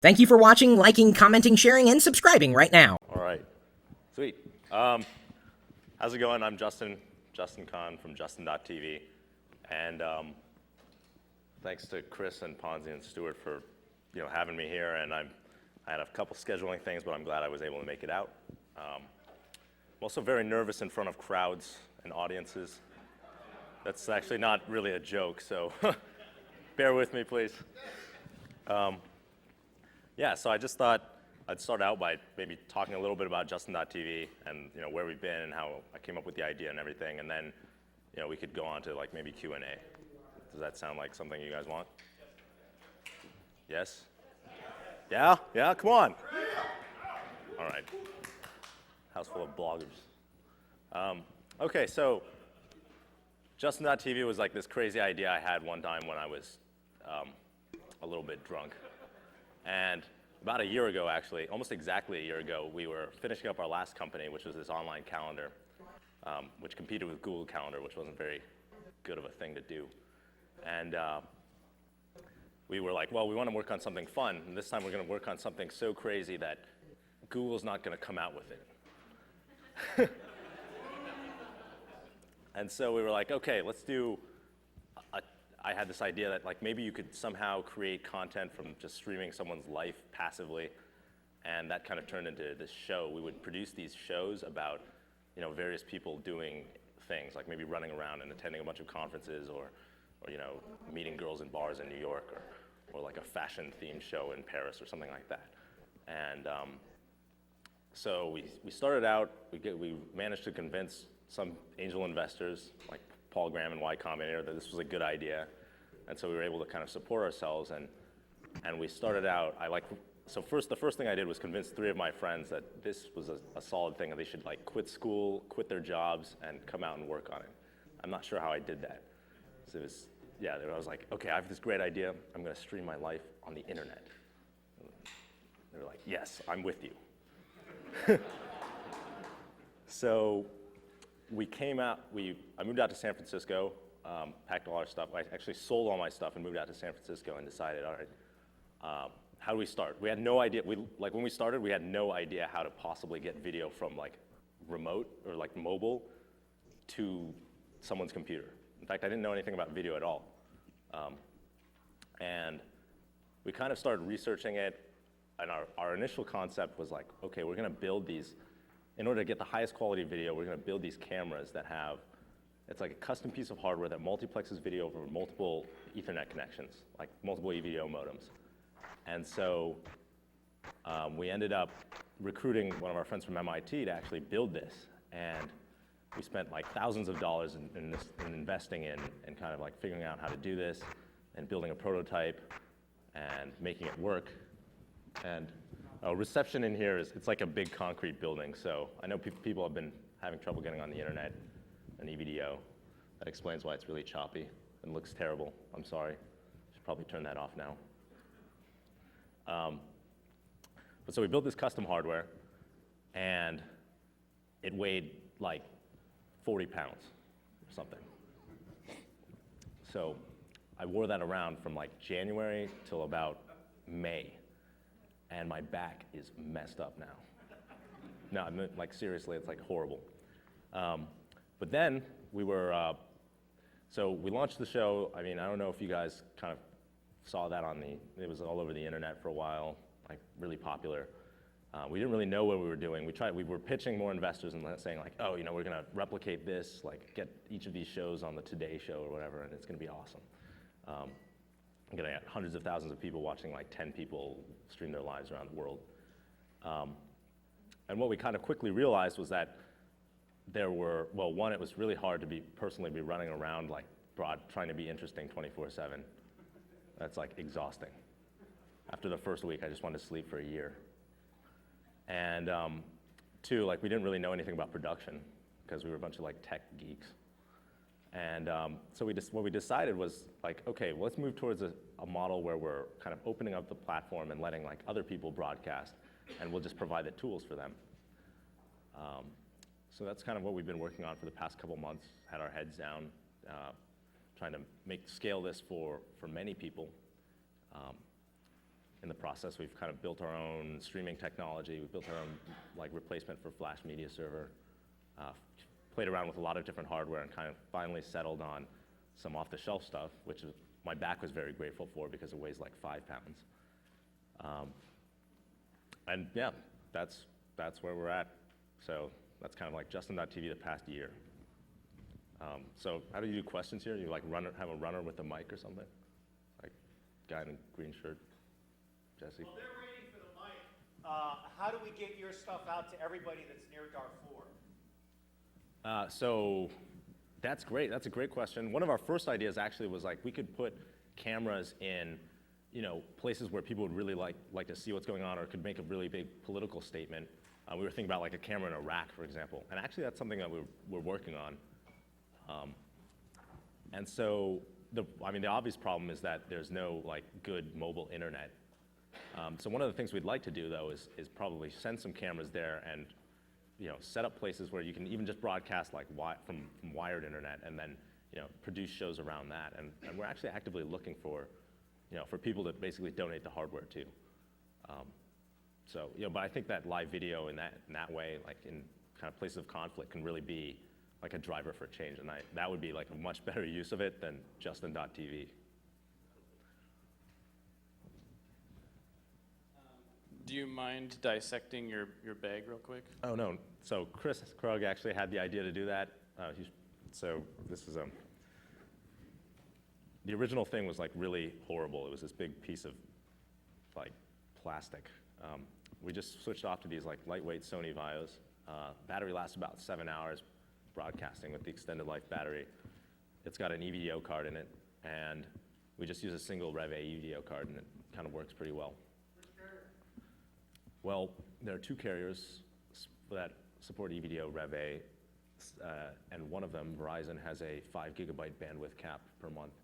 Thank you for watching, liking, commenting, sharing, and subscribing right now. All right, sweet. How's it going? I'm Justin Kahn from Justin.tv, and thanks to Chris and Ponzi and Stuart for having me here. And I had a couple scheduling things, but I'm glad I was able to make it out. I'm also very nervous in front of crowds and audiences. That's actually not really a joke, so bear with me, please. Yeah, so I just thought I'd start out by maybe talking a little bit about Justin.tv and where we've been and how I came up with the idea and everything, and then we could go on to like maybe Q&A. Does that sound like something you guys want? Yes? Yeah? Yeah? Come on. All right. House full of bloggers. Okay, so Justin.tv was like this crazy idea I had one time when I was a little bit drunk. And about a year ago, actually, almost exactly a year ago, we were finishing up our last company, which was this online calendar, which competed with Google Calendar, which wasn't very good of a thing to do. And we were like, well, we want to work on something fun, and this time we're going to work on something so crazy that Google's not going to come out with it. And so we were like, okay, let's do I had this idea that like maybe you could somehow create content from just streaming someone's life passively, and that kind of turned into this show. We would produce these shows about various people doing things, like maybe running around and attending a bunch of conferences, or meeting girls in bars in New York, or like a fashion-themed show in Paris or something like that. And so we started out. We managed to convince some angel investors like Paul Graham and Y Combinator that this was a good idea, and so we were able to kind of support ourselves, and we started out. The first thing I did was convince 3 of my friends that this was a solid thing, that they should like quit school, quit their jobs, and come out and work on it. I'm not sure how I did that. So I was like, okay, I have this great idea. I'm going to stream my life on the internet. They were like, yes, I'm with you. So we came out. I moved out to San Francisco, packed all our stuff. I actually sold all my stuff and moved out to San Francisco and decided, all right, how do we start? We had no idea. When we started, we had no idea how to possibly get video from like remote or like mobile to someone's computer. In fact, I didn't know anything about video at all. And we kind of started researching it, and our initial concept was like, okay, we're going to build these. In order to get the highest quality video, we're going to build these cameras that it's like a custom piece of hardware that multiplexes video over multiple Ethernet connections, like multiple EVDO modems. And so we ended up recruiting one of our friends from MIT to actually build this. And we spent like thousands of dollars in investing in and kind of like figuring out how to do this and building a prototype and making it work. And reception in here it's like a big concrete building, so I know people have been having trouble getting on the internet and EVDO. That explains why it's really choppy and looks terrible. I'm sorry. Should probably turn that off now. But so we built this custom hardware, and it weighed like 40 pounds or something. So I wore that around from like January till about May. And my back is messed up now. No, I mean, like seriously, it's like horrible. But then so we launched the show. I mean, I don't know if you guys kind of saw that it was all over the internet for a while, like really popular. We didn't really know what we were doing. We were pitching more investors and saying like, oh, we're gonna replicate this, like get each of these shows on the Today Show or whatever, and it's gonna be awesome. I'm gonna get hundreds of thousands of people watching like 10 people stream their lives around the world. And what we kind of quickly realized was that one, it was really hard to be running around like trying to be interesting 24/7. That's like exhausting. After the first week, I just wanted to sleep for a year. And 2, like we didn't really know anything about production because we were a bunch of like tech geeks. And so what we decided was like, okay, well, let's move towards a model where we're kind of opening up the platform and letting like other people broadcast, and we'll just provide the tools for them. So that's kind of what we've been working on for the past couple months, had our heads down, trying to scale this for many people. in the process. We've kind of built our own streaming technology. We've built our own like replacement for Flash Media Server. Played around with a lot of different hardware and kind of finally settled on some off-the-shelf stuff, which my back was very grateful for because it weighs like 5 pounds. And yeah, that's where we're at. So that's kind of like Justin.tv the past year. So how do you do questions here? You like have a runner with a mic or something? Like guy in a green shirt, Jesse? Well, they're waiting for the mic. How do we get your stuff out to everybody that's near Darfur? So that's great. That's a great question. One of our first ideas actually was like we could put cameras in, places where people would really like to see what's going on, or could make a really big political statement. We were thinking about like a camera in Iraq, for example, and actually that's something that we're working on. And so the obvious problem is that there's no like good mobile internet. So one of the things we'd like to do though is probably send some cameras there and set up places where you can even just broadcast like from wired internet, and then produce shows around that. And we're actually actively looking for people to basically donate the hardware too. But I think that live video in that way, like in kind of places of conflict, can really be like a driver for change, and that would be like a much better use of it than Justin.tv. Do you mind dissecting your bag real quick? Oh no, so Chris Krug actually had the idea to do that. So this is the original thing was like really horrible. It was this big piece of like plastic. We just switched off to these like lightweight Sony Vios. Battery lasts about 7 hours broadcasting with the extended life battery. It's got an EVDO card in it, and we just use a single Rev A EVDO card, and it kind of works pretty well. Well, there are 2 carriers that support EVDO Rev A, and one of them, Verizon, has a 5 gigabyte bandwidth cap per month,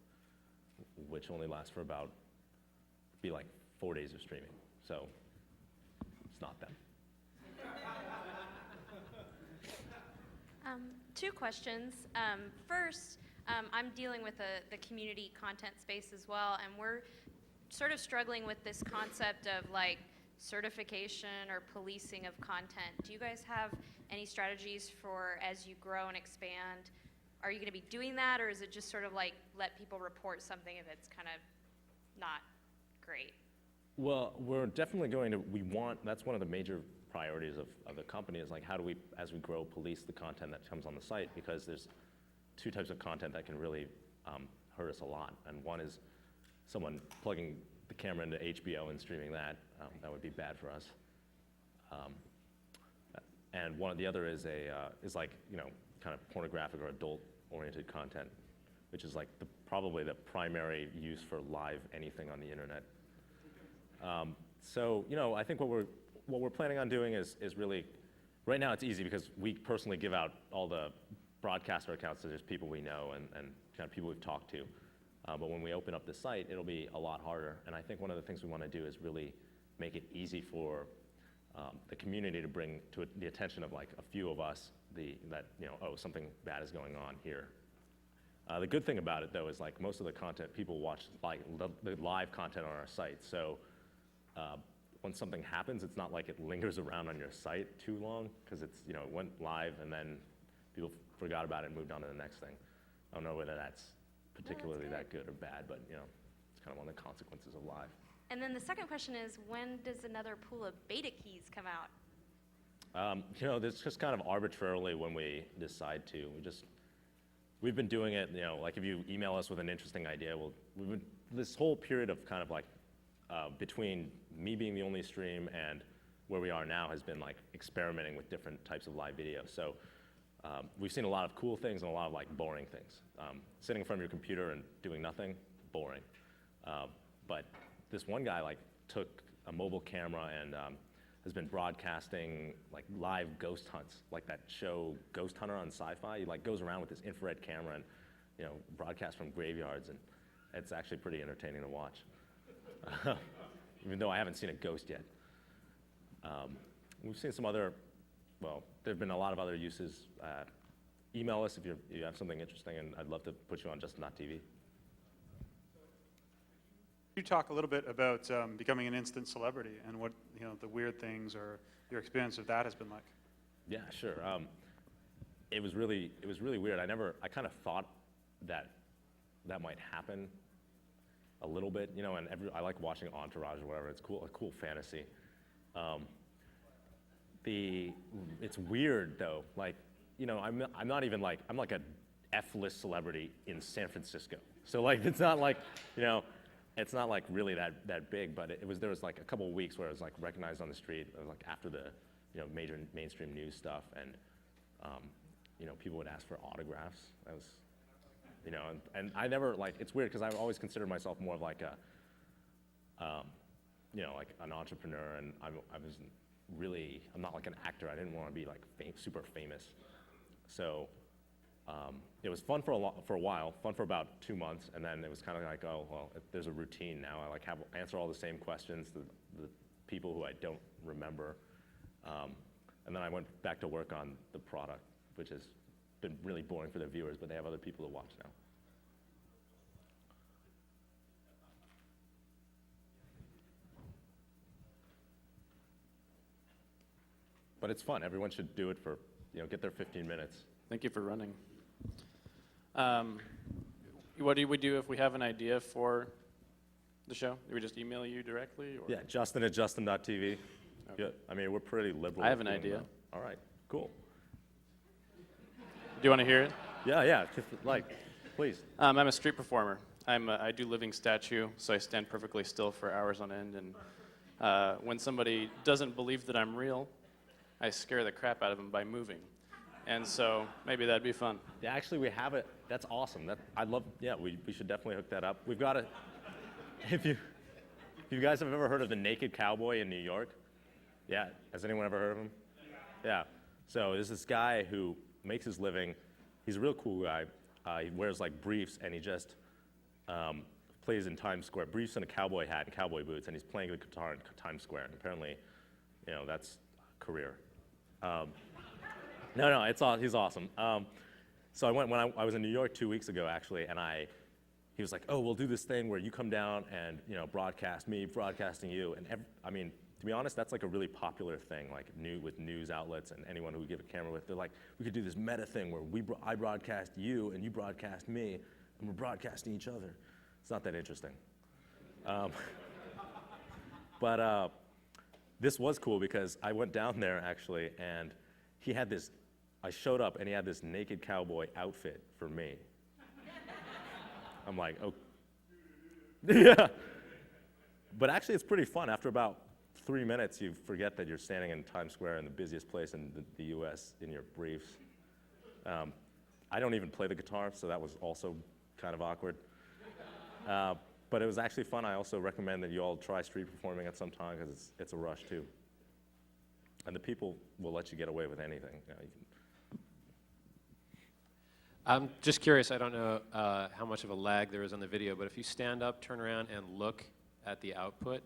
which only lasts for about, be like 4 days of streaming. So it's not them. 2 questions. First, I'm dealing with the community content space as well, and we're sort of struggling with this concept of like certification or policing of content. Do you guys have any strategies for as you grow and expand? Are you going to be doing that, or is it just sort of like let people report something if it's kind of not great? Well, we're definitely going to, that's one of the major priorities of the company, is like how do we, as we grow, police the content that comes on the site, because there's 2 types of content that can really hurt us a lot. And one is someone plugging the camera into HBO and streaming that. That would be bad for us. And the other is like, kind of pornographic or adult-oriented content, which is like probably the primary use for live anything on the internet. I think what we're planning on doing is really, right now it's easy because we personally give out all the broadcaster accounts to just people we know and kind of people we've talked to. But when we open up the site, it'll be a lot harder. And I think one of the things we want to do is really make it easy for the community to bring to the attention of like a few of us something bad is going on here. The good thing about it though is like most of the content people watch like the live content on our site. So when something happens, it's not like it lingers around on your site too long, because it's it went live and then people forgot about it and moved on to the next thing. I don't know whether that's particularly that good or bad, but it's kind of one of the consequences of live. And then the second question is, when does another pool of beta keys come out? This just kind of arbitrarily when we decide to. We've been doing it, like if you email us with an interesting idea, this whole period of kind of like between me being the only stream and where we are now has been like experimenting with different types of live video. So we've seen a lot of cool things and a lot of like boring things. Sitting in front of your computer and doing nothing, boring. But this one guy like took a mobile camera and has been broadcasting like live ghost hunts, like that show Ghost Hunter on Sci-Fi. He like goes around with this infrared camera and broadcasts from graveyards, and it's actually pretty entertaining to watch. Even though I haven't seen a ghost yet. We've seen some other, there have been a lot of other uses. Email us if you have something interesting, and I'd love to put you on Justin.tv. You talk a little bit about becoming an instant celebrity and what the weird things or your experience of that has been like. Yeah, sure. It was really weird. I kind of thought that might happen a little bit, and I like watching Entourage or whatever. It's cool, a cool fantasy. It's weird though. Like, I'm not even like, I'm like a F-list celebrity in San Francisco. So like, it's not like, it's not like really that big, but there was like a couple of weeks where I was like recognized on the street, like after the, major mainstream news stuff, and people would ask for autographs. That was, and I never like, it's weird because I always considered myself more of like a, like an entrepreneur, and I'm not like an actor. I didn't want to be like super famous. So it was fun for a while, fun for about 2 months, and then it was kind of like, oh, well, there's a routine now. I like answer all the same questions, the people who I don't remember. And then I went back to work on the product, which has been really boring for the viewers, but they have other people to watch now. But it's fun. Everyone should do it for, get their 15 minutes. Thank you for running. What do we do if we have an idea for the show? Do we just email you directly? Or? Yeah, Justin@justin.tv. Okay. Yeah, I mean, we're pretty liberal. I have an idea. All right, cool. Do you want to hear it? Yeah, please. I'm a street performer. I do living statue, so I stand perfectly still for hours on end. And when somebody doesn't believe that I'm real, I scare the crap out of them by moving. And so maybe that'd be fun. Yeah, actually, we have it. That's awesome. We should definitely hook that up. We've got to, if you guys have ever heard of the Naked Cowboy in New York? Yeah, has anyone ever heard of him? Yeah. So there's this guy who makes his living. He's a real cool guy. He wears like briefs, and he just plays in Times Square. Briefs and a cowboy hat and cowboy boots, and he's playing the guitar in Times Square. And apparently, that's a career. No, he's awesome. So I went when I was in New York 2 weeks ago, actually, and he was like, oh, we'll do this thing where you come down and broadcast me, broadcasting you, and to be honest, that's like a really popular thing, like with news outlets and anyone who we give a camera with. They're like, we could do this meta thing where I broadcast you and you broadcast me, and we're broadcasting each other. It's not that interesting. But this was cool because I went down there actually, and I showed up and he had this Naked Cowboy outfit for me. I'm like, oh, yeah. But actually, it's pretty fun. After about 3 minutes, you forget that you're standing in Times Square in the busiest place in the U.S. in your briefs. I don't even play the guitar, so that was also kind of awkward. But it was actually fun. I also recommend that you all try street performing at some time because it's a rush too. And the people will let you get away with anything. I'm just curious, I don't know how much of a lag there is on the video, but if you stand up, turn around, and look at the output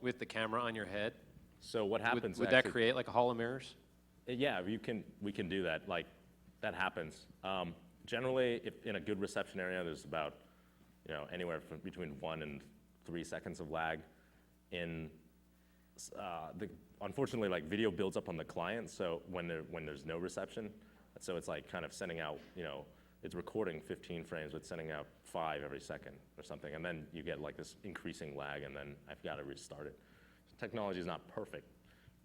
with the camera on your head, so what happens? Would that create like a hall of mirrors? Yeah, we can do that. Like, that happens. Generally, if in a good reception area, there's about anywhere from between 1 and 3 seconds of lag. Unfortunately, like, video builds up on the client, so when there's no reception, so it's like kind of sending out, it's recording 15 frames, but sending out 5 every second or something, and then you get like this increasing lag, and then I've got to restart it. Technology is not perfect,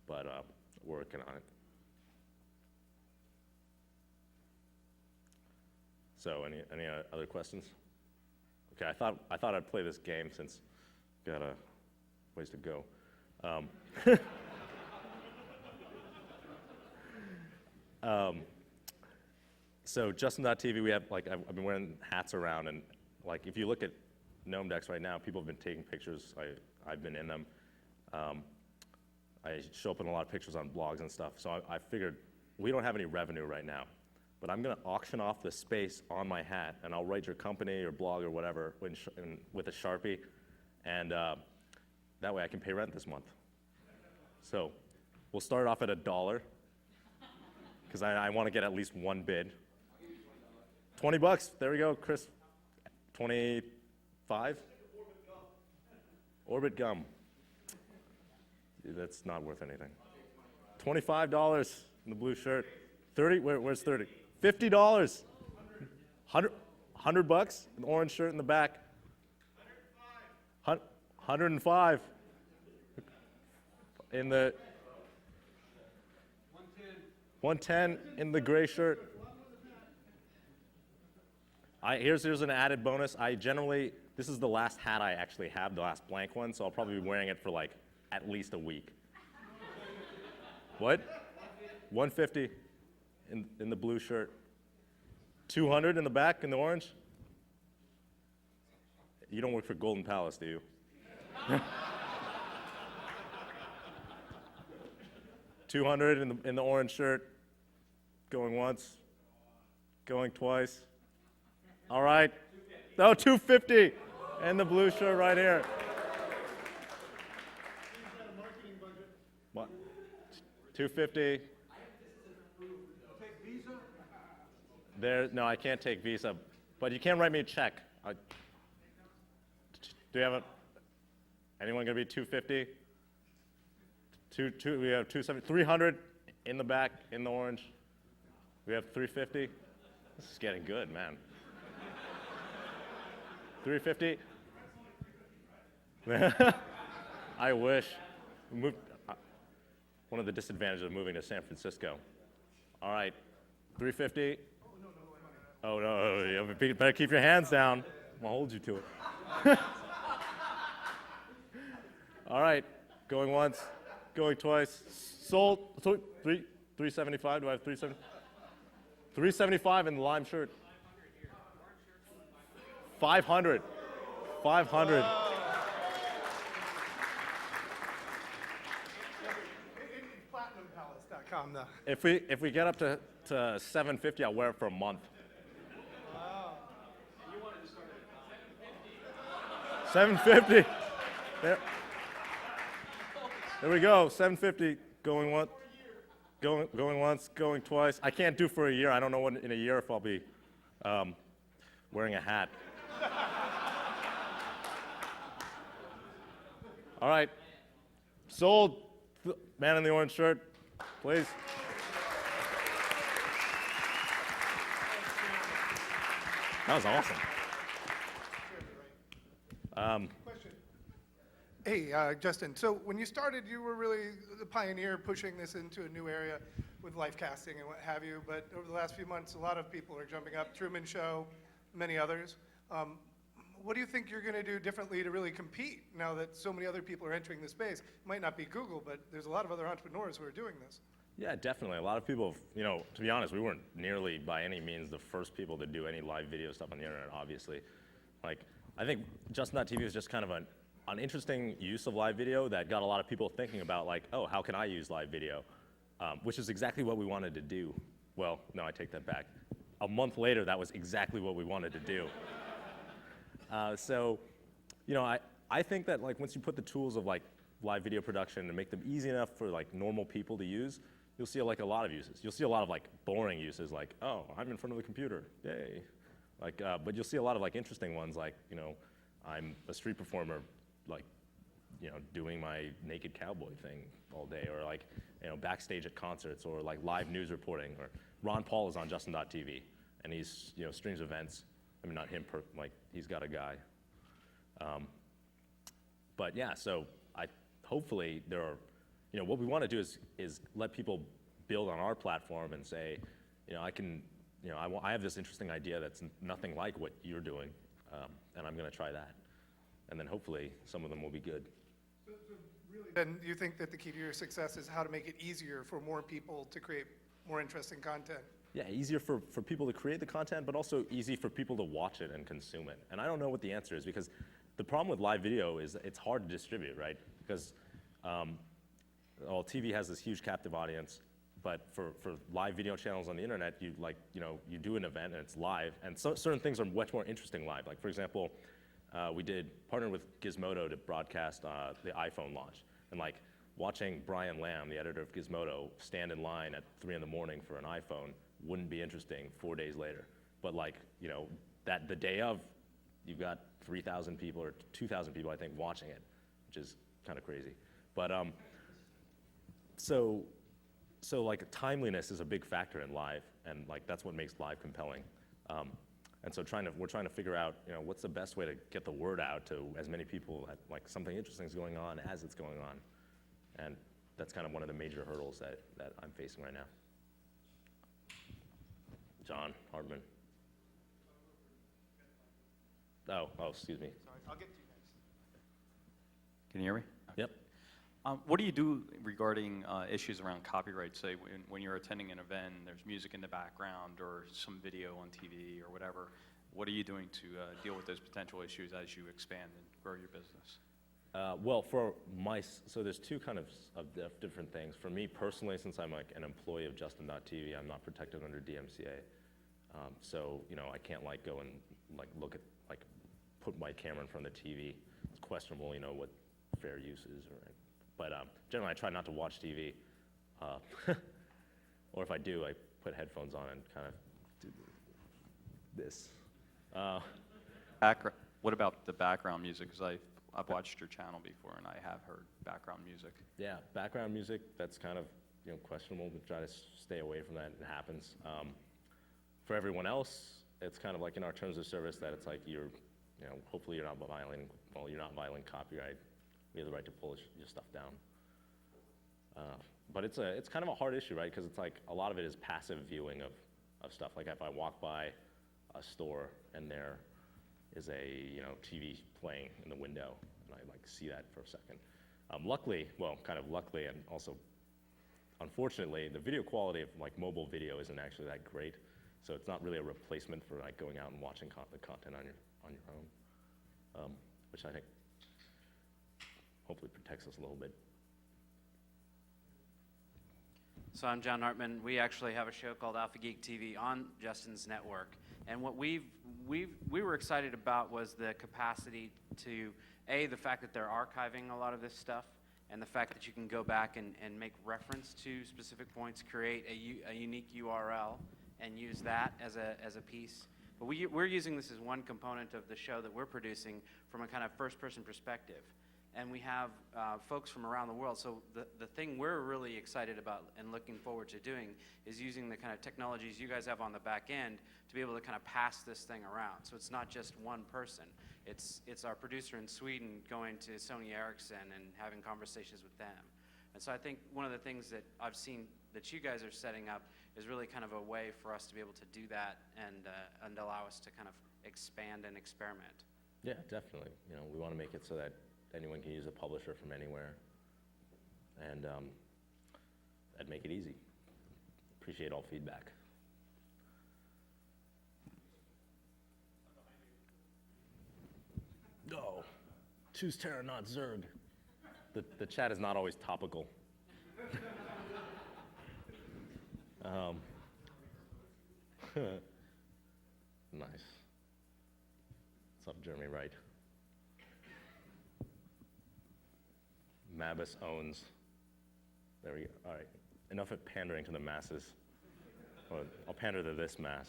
but working on it. So any other questions? Okay, I thought I'd play this game since got a ways to go. So Justin.tv, we have I've been wearing hats around, and like if you look at Gnomedex right now, people have been taking pictures. I've been in them. I show up in a lot of pictures on blogs and stuff. So I figured we don't have any revenue right now, but I'm gonna auction off the space on my hat, and I'll write your company or blog or whatever with a Sharpie, and that way I can pay rent this month. So we'll start off at $1 because I want to get at least one bid. $20. There we go, Chris. 25. Orbit gum. That's not worth anything. $25 in the blue shirt. 30, where's 30? $50. 100 bucks, an orange shirt in the back. 105. In the 110 in the gray shirt. Here's an added bonus. This is the last hat I actually have, the last blank one, so I'll probably be wearing it for like at least a week. What? 150 in the blue shirt. 200 in the back in the orange. You don't work for Golden Palace, do you? 200 in the orange shirt. Going once. Going twice. All right. No, 250 in the blue shirt right here. What? 250. No, I can't take Visa, but you can write me a check. Do you have anyone gonna be 250? We have 270, 300 in the back in the orange. We have 350. This is getting good, man. 350. I wish. One of the disadvantages of moving to San Francisco. All right, 350. Oh no, you better keep your hands down. I'm gonna hold you to it. All right, going once, going twice. Sold. 375. Do I have 370? 375 in the lime shirt. 500. 500. PlatinumPalace.com though. If we get up to 750, I'll wear it for a month. Wow. 750. There we go. 750. Going once. Going once. Going twice. I can't do for a year. I don't know what in a year if I'll be wearing a hat. All right. Sold. Man in the orange shirt, please. That was awesome. Question. Hey, Justin, so when you started, you were really the pioneer pushing this into a new area with live casting and what have you, but over the last few months, a lot of people are jumping up, Truman Show, many others. What do you think you're going to do differently to really compete now that so many other people are entering the space? It might not be Google, but there's a lot of other entrepreneurs who are doing this. Yeah, definitely. A lot of people, to be honest, we weren't nearly by any means the first people to do any live video stuff on the internet, obviously. Like, I think Justin.tv was just kind of an interesting use of live video that got a lot of people thinking about, like, oh, how can I use live video? Which is exactly what we wanted to do. Well, no, I take that back. A month later, that was exactly what we wanted to do. So, I think that like once you put the tools of like live video production and make them easy enough for like normal people to use, you'll see like a lot of uses. You'll see a lot of like boring uses, like, oh, I'm in front of the computer, yay. Like, but you'll see a lot of like interesting ones, like, I'm a street performer, like, doing my Naked Cowboy thing all day, or like, backstage at concerts, or like live news reporting, or Ron Paul is on Justin.tv, and he's, streams events. I mean, not him, like, he's got a guy. But yeah, so hopefully there are, what we want to do is let people build on our platform and say, I have this interesting idea that's nothing like what you're doing, and I'm going to try that. And then hopefully some of them will be good. So really, then you think that the key to your success is how to make it easier for more people to create more interesting content? Yeah, easier for people to create the content, but also easy for people to watch it and consume it. And I don't know what the answer is, because the problem with live video is it's hard to distribute, right? Because TV has this huge captive audience, but for live video channels on the internet, you do an event and it's live, and certain things are much more interesting live. Like, for example, we partnered with Gizmodo to broadcast the iPhone launch, and like watching Brian Lamb, the editor of Gizmodo, stand in line at 3 in the morning for an iPhone wouldn't be interesting 4 days later. But like, that the day of, you've got 3,000 people or 2,000 people, I think, watching it. which is kind of crazy. But so like timeliness is a big factor in live, and like that's what makes live compelling. And so we're trying to figure out, what's the best way to get the word out to as many people that like something interesting is going on as it's going on. And that's kind of one of the major hurdles that I'm facing right now. John Hartman. Oh, excuse me. Sorry, I'll get to you next. Can you hear me? Yep. What do you do regarding issues around copyright? Say when you're attending an event, there's music in the background or some video on TV or whatever. What are you doing to deal with those potential issues as you expand and grow your business? Well, so there's two kind of different things. For me personally, since I'm like an employee of Justin.tv, I'm not protected under DMCA. So, I can't like go and like look at, like put my camera in front of the TV. It's questionable, what fair use is. But generally I try not to watch TV. Or if I do, I put headphones on and kind of do this. What about the background music? Because I've watched your channel before, and I have heard background music. Yeah, background music, that's kind of questionable. We try to stay away from that. It happens. For everyone else, it's kind of like in our terms of service that it's like hopefully you're not violating copyright. We have the right to pull your stuff down. But it's kind of a hard issue, right? Because it's like a lot of it is passive viewing of stuff. Like if I walk by a store and there is a TV playing in the window, and I like see that for a second. Luckily and also unfortunately, the video quality of like mobile video isn't actually that great. So it's not really a replacement for like going out and watching the content on your own, which I think hopefully protects us a little bit. So I'm John Hartman. We actually have a show called Alpha Geek TV on Justin's network. And what we were excited about was the capacity to, the fact that they're archiving a lot of this stuff, and the fact that you can go back and make reference to specific points, create a unique URL, and use that as a piece. But we're using this as one component of the show that we're producing from a kind of first-person perspective. And we have folks from around the world. So the thing we're really excited about and looking forward to doing is using the kind of technologies you guys have on the back end to be able to kind of pass this thing around. So it's not just one person. It's our producer in Sweden going to Sony Ericsson and having conversations with them. And so I think one of the things that I've seen that you guys are setting up is really kind of a way for us to be able to do that and allow us to kind of expand and experiment. Yeah, definitely. We want to make it so that anyone can use a publisher from anywhere, and that'd make it easy. Appreciate all feedback. No, choose Terra, not Zerg. The chat is not always topical. Nice. What's up, Jeremy Wright? Mabus owns. There we go. All right. Enough of pandering to the masses. Well, I'll pander to this mass.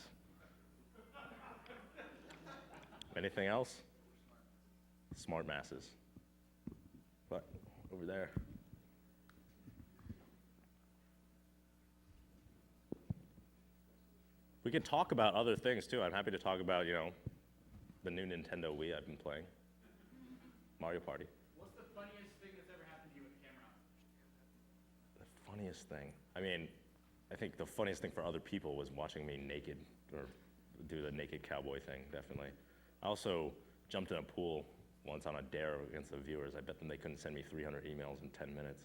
Anything else? Smart masses. What? Over there. We can talk about other things too. I'm happy to talk about, the new Nintendo Wii I've been playing. Mario Party. What's the funniest thing that's ever happened to you with the camera on? The funniest thing? I mean, I think the funniest thing for other people was watching me naked, or do the Naked Cowboy thing, definitely. I also jumped in a pool once on a dare against the viewers. I bet them they couldn't send me 300 emails in 10 minutes,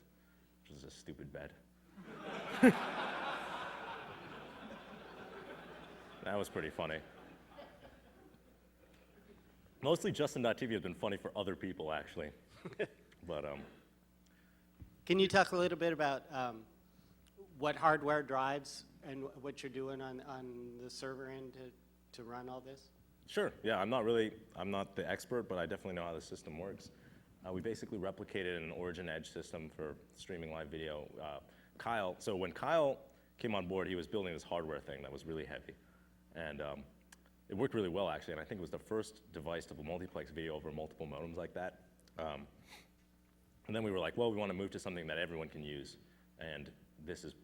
which was a stupid bet. That was pretty funny. Mostly Justin.tv has been funny for other people, actually. But, Can you talk a little bit about what hardware drives and what you're doing on the server end to run all this? Sure, yeah, I'm not the expert, but I definitely know how the system works. We basically replicated an Origin Edge system for streaming live video. So when Kyle came on board, he was building this hardware thing that was really heavy. And it worked really well, actually, and I think it was the first device to multiplex video over multiple modems like that. And then we were like, well, we want to move to something that everyone can use, and this is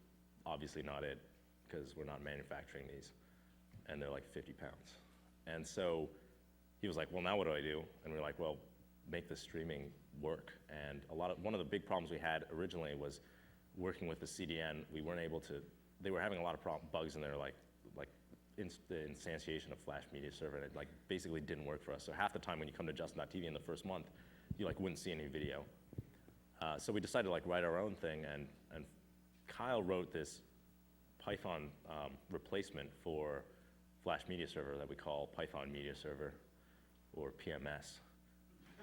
obviously not it, because we're not manufacturing these, and they're like 50 pounds. And so he was like, well, now what do I do? And we were like, well, make the streaming work. And one of the big problems we had originally was working with the CDN. We weren't able to, they were having a lot of bugs in their the instantiation of Flash Media Server, and it like basically didn't work for us. So half the time when you come to Justin.tv in the first month, you like wouldn't see any video. So we decided to like write our own thing, and Kyle wrote this Python replacement for Flash Media Server that we call Python Media Server, or PMS.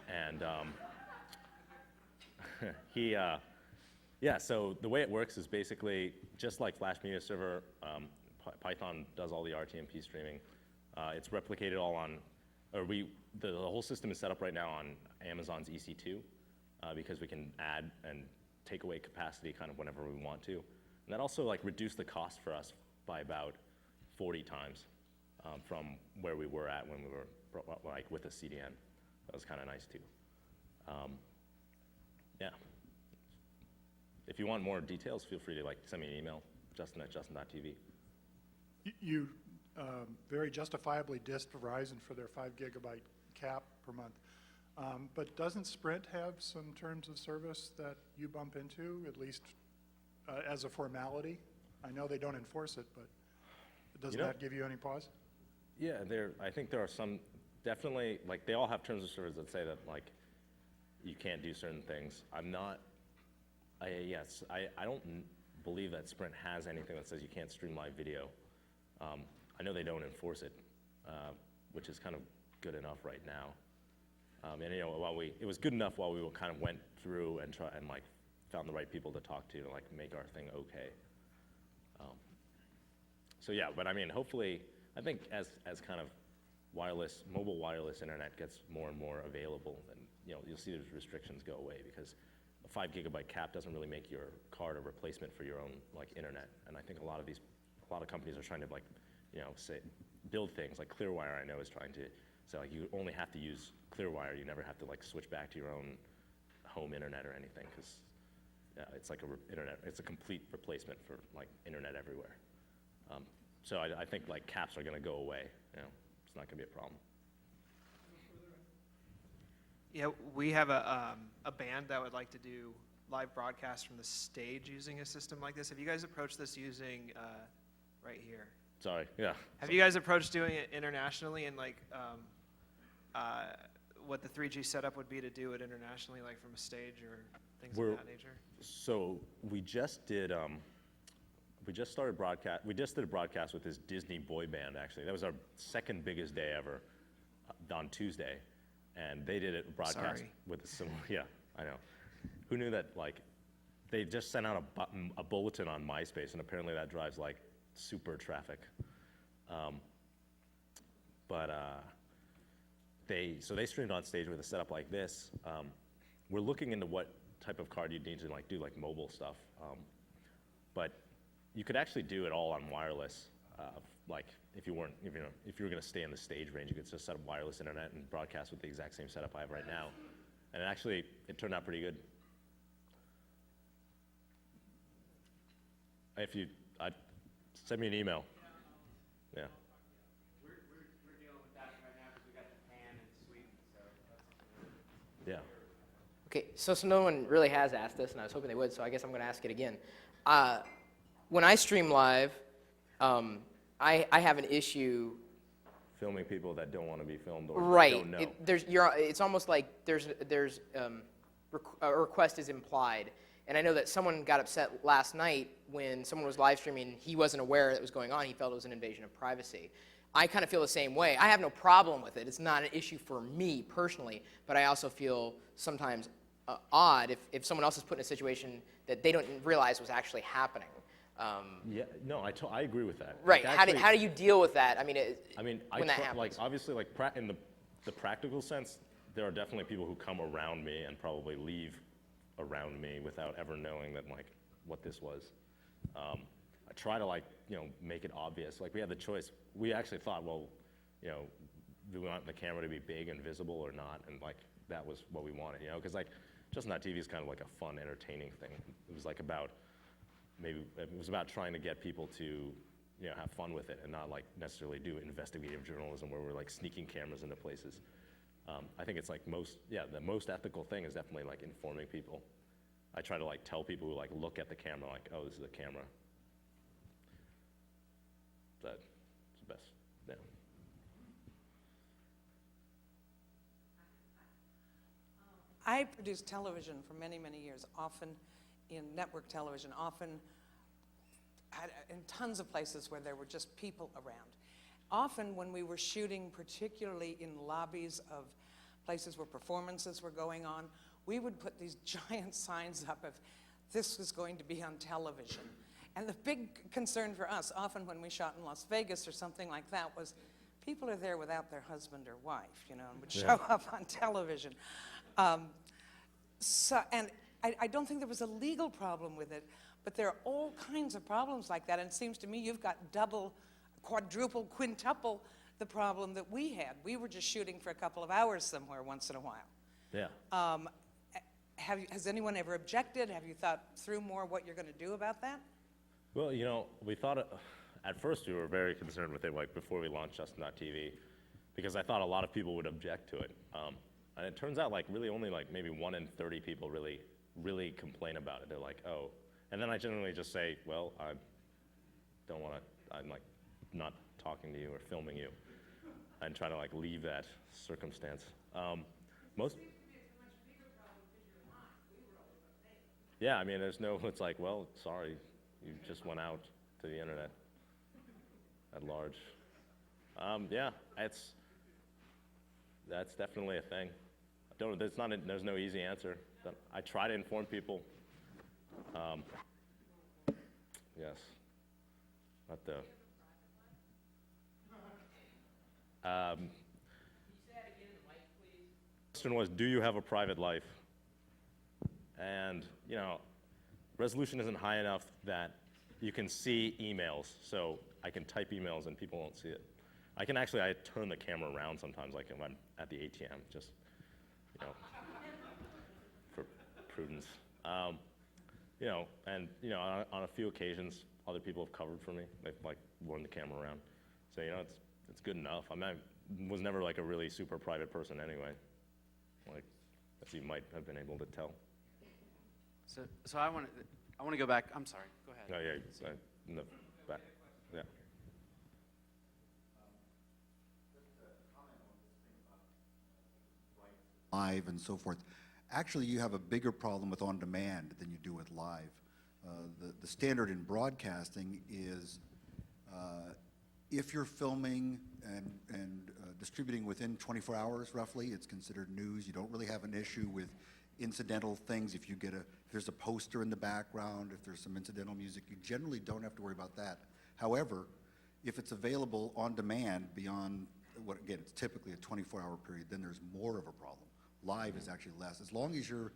And so the way it works is basically just like Flash Media Server, Python does all the RTMP streaming. It's replicated all on, the whole system is set up right now on Amazon's EC2 because we can add and take away capacity kind of whenever we want to. And that also like reduced the cost for us by about 40 times from where we were at when we were like with a CDN. That was kind of nice too. Yeah. If you want more details, feel free to like send me an email, justin@justin.tv. You very justifiably dissed Verizon for their 5 gigabyte cap per month. But doesn't Sprint have some terms of service that you bump into, at least as a formality? I know they don't enforce it, but doesn't that give you any pause? Yeah, I think there are some, definitely, like they all have terms of service that say that like you can't do certain things. I don't believe that Sprint has anything that says you can't stream live video. I know they don't enforce it, which is kind of good enough right now. And you know, it was good enough while we kind of went through and like found the right people to talk to like make our thing okay. So yeah, but I mean, hopefully, I think as kind of mobile wireless internet gets more and more available, then you'll see those restrictions go away, because a 5 gigabyte cap doesn't really make your card a replacement for your own like internet. And I think a lot of companies are trying to like, build things like Clearwire. I know is trying to say like you only have to use Clearwire. You never have to like switch back to your own home internet or anything, because it's like it's a complete replacement for like internet everywhere. So I think like caps are going to go away. It's not going to be a problem. Yeah, we have a band that would like to do live broadcasts from the stage using a system like this. Have you guys approached this using right here? Sorry, yeah. Have you guys approached doing it internationally, and like what the 3G setup would be to do it internationally, like from a stage or things of that nature? So we just did. We just did a broadcast with this Disney boy band. Actually, that was our second biggest day ever on Tuesday, and they did a broadcast with a similar. Yeah, I know. Who knew that? Like, they just sent out a bulletin on MySpace, and apparently that drives like super traffic. They streamed on stage with a setup like this. We're looking into what type of card you'd need to like do like mobile stuff, but you could actually do it all on wireless. Like if you were going to stay in the stage range, you could just set up wireless internet and broadcast with the exact same setup I have right now, and it turned out pretty good. Send me an email. Yeah. We're dealing with that right now because we got Japan and Sweden, so that's. Yeah. Okay, so no one really has asked this, and I was hoping they would, so I guess I'm going to ask it again. When I stream live, I have an issue filming people that don't want to be filmed or don't know. It's almost like a request is implied. And I know that someone got upset last night when someone was live streaming. He wasn't aware that was going on. He felt it was an invasion of privacy. I kind of feel the same way. I have no problem with it. It's not an issue for me personally, but I also feel sometimes odd if someone else is put in a situation that they don't realize was actually happening. I agree with that. Right. Like, how do you deal with that? When that happens. Like obviously, like in the practical sense, there are definitely people who come around me and probably leave around me without ever knowing that like what this was. I try to make it obvious. Like we had the choice. We actually thought, well, do we want the camera to be big and visible or not? And like that was what we wanted, because like Just Not TV is kind of like a fun, entertaining thing. It was like about, maybe, it was about trying to get people to, you know, have fun with it and not like necessarily do investigative journalism where we're like sneaking cameras into places. I think it's like the most ethical thing is definitely like informing people. I try to like tell people who like look at the camera like, oh, this is a camera. That's the best, yeah. I produced television for many, many years, often in network television, often in tons of places where there were just people around. Often when we were shooting, particularly in lobbies of places where performances were going on, we would put these giant signs up of this was going to be on television. And the big concern for us, often when we shot in Las Vegas or something like that, was people are there without their husband or wife, you know, and would show up on television. And I don't think there was a legal problem with it, but there are all kinds of problems like that. And it seems to me you've got double, quadruple, quintuple the problem that we had. We were just shooting for a couple of hours somewhere once in a while. Yeah. Has anyone ever objected? Have you thought through more what you're going to do about that? Well, you know, we thought, at first we were very concerned with it, like before we launched Just Not TV, because I thought a lot of people would object to it. And it turns out like really only like maybe 1 in 30 people really complain about it. They're like, oh. And then I generally just say, well, I don't want to, I'm like not talking to you or filming you, and try to like leave that circumstance. Yeah, I mean, there's no, it's like, well, sorry, you just went out to the internet at large. Yeah, that's definitely a thing. There's no easy answer. I try to inform people. Yes, not the. Question was, do you have a private life? And, you know, resolution isn't high enough that you can see emails, so I can type emails and people won't see it. I turn the camera around sometimes, like if I'm at the ATM, just, you know, for prudence. You know, and, you know, on a few occasions, other people have covered for me. They've, like, worn the camera around. So, you know, it's good enough. I mean, I was never, like, a really super private person anyway, like, as you might have been able to tell. So I want to go back. I'm sorry. Go ahead. Oh, yeah, in the back. Yeah. Live and so forth. Actually, you have a bigger problem with on demand than you do with live. The standard in broadcasting is if you're filming and distributing within 24 hours roughly, it's considered news. You don't really have an issue with incidental things. If there's a poster in the background, if there's some incidental music, you generally don't have to worry about that. However, if it's available on demand beyond what, again, it's typically a 24-hour period, then there's more of a problem. Live is actually less. As long as you're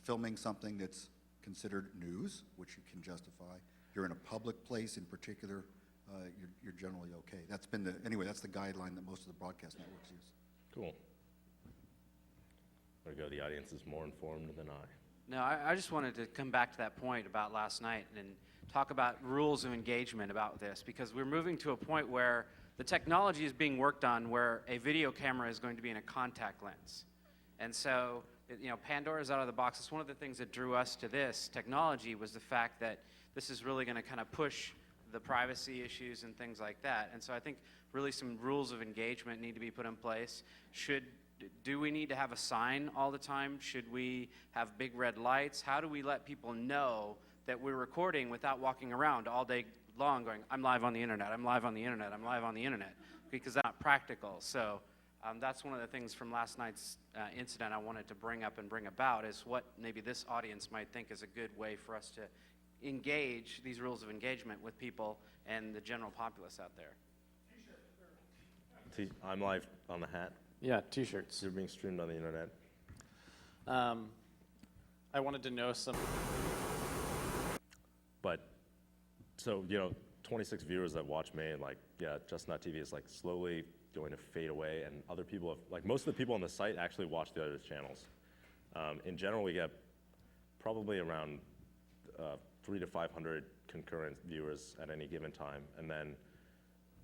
filming something that's considered news, which you can justify, you're in a public place in particular, you're generally okay. That's the guideline that most of the broadcast networks use. Cool. There we go. The audience is more informed than I. No, I just wanted to come back to that point about last night and talk about rules of engagement about this, because we're moving to a point where the technology is being worked on where a video camera is going to be in a contact lens. And so, you know, Pandora's out of the box. It's one of the things that drew us to this technology was the fact that this is really going to kind of push the privacy issues and things like that. And so I think really some rules of engagement need to be put in place. Do we need to have a sign all the time? Should we have big red lights? How do we let people know that we're recording without walking around all day long going, I'm live on the internet, I'm live on the internet, I'm live on the internet, because that's not practical. So that's one of the things from last night's incident I wanted to bring up and bring about is what maybe this audience might think is a good way for us to engage these rules of engagement with people and the general populace out there. I'm live on the hat. Yeah, t-shirts. You're being streamed on the internet. I wanted to know some. But, so, you know, 26 viewers that watch me, and like, yeah, Just Not TV is like slowly going to fade away, and other people have, like most of the people on the site actually watch the other channels. In general, we get probably around 300 to 500 concurrent viewers at any given time, and then,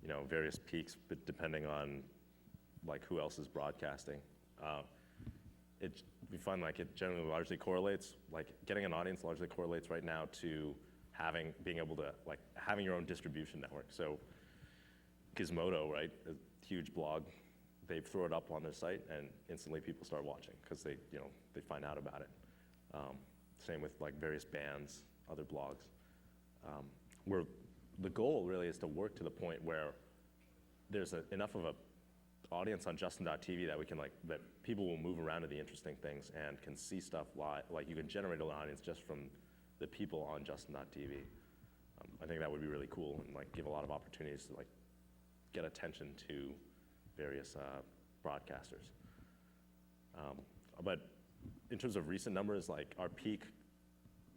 you know, various peaks, but depending on like who else is broadcasting. We find like it generally largely correlates, like getting an audience largely correlates right now to being able to, like, having your own distribution network. So Gizmodo, right, a huge blog, they throw it up on their site and instantly people start watching because they, you know, they find out about it. Same with like various bands, other blogs. Where the goal really is to work to the point where there's enough of a audience on Justin.tv that we can, like, that people will move around to the interesting things and can see stuff live. Like, you can generate an audience just from the people on Justin.tv. I think that would be really cool and like give a lot of opportunities to like get attention to various broadcasters. But in terms of recent numbers, like our peak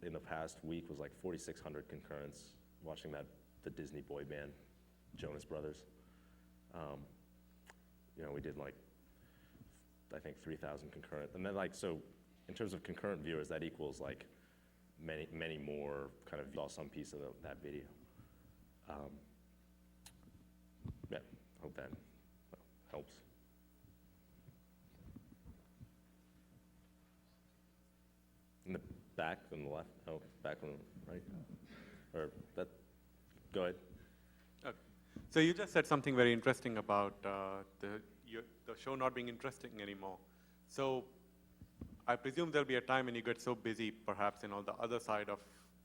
in the past week was like 4,600 concurrents watching the Disney boy band, Jonas Brothers. You know, we did like, I think 3,000 concurrent. And then like, so in terms of concurrent viewers, that equals like many more kind of saw some piece of that video. Yeah, hope that helps. In the back, on the left, oh, back on the right, or that, go ahead. Okay. So you just said something very interesting about the show not being interesting anymore. So I presume there'll be a time when you get so busy, perhaps, you know, the other side of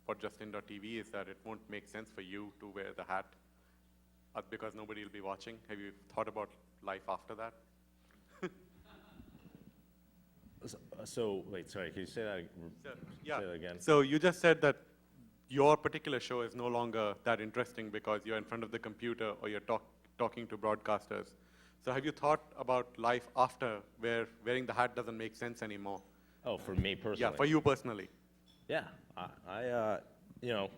what Justin.tv is that it won't make sense for you to wear the hat because nobody will be watching. Have you thought about life after that? So wait, sorry, can you say that, Yeah. say that again? So you just said that your particular show is no longer that interesting because you're in front of the computer or you're talking to broadcasters. So have you thought about life after where wearing the hat doesn't make sense anymore? Oh, for me personally? Yeah, for you personally. Yeah, you know,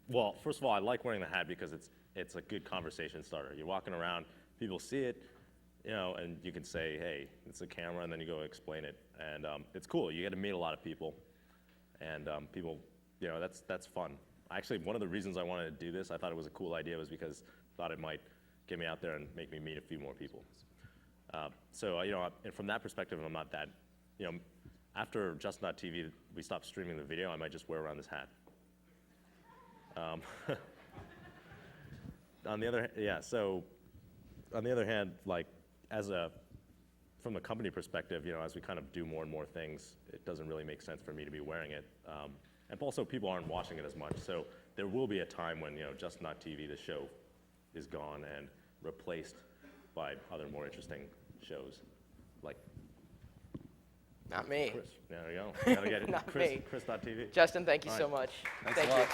well, first of all, I like wearing the hat because it's a good conversation starter. You're walking around, people see it, you know, and you can say, hey, it's a camera, and then you go explain it. And it's cool. You get to meet a lot of people, and people, you know, that's fun. Actually, one of the reasons I wanted to do this, I thought it was a cool idea, was because I thought it might get me out there and make me meet a few more people. So, you know, and from that perspective, I'm not that, you know, after Justin.tv, we stopped streaming the video, I might just wear around this hat. On the other hand, like, from a company perspective, you know, as we kind of do more and more things, it doesn't really make sense for me to be wearing it. And also, people aren't watching it as much, so there will be a time when, you know, Justin.tv, the show, is gone and replaced by other more interesting shows, like. Not me. Chris. There you go. Gotta get it. Not Chris, me. Chris.tv. Justin, thank you All so right. much. Thanks Thank a lot. you.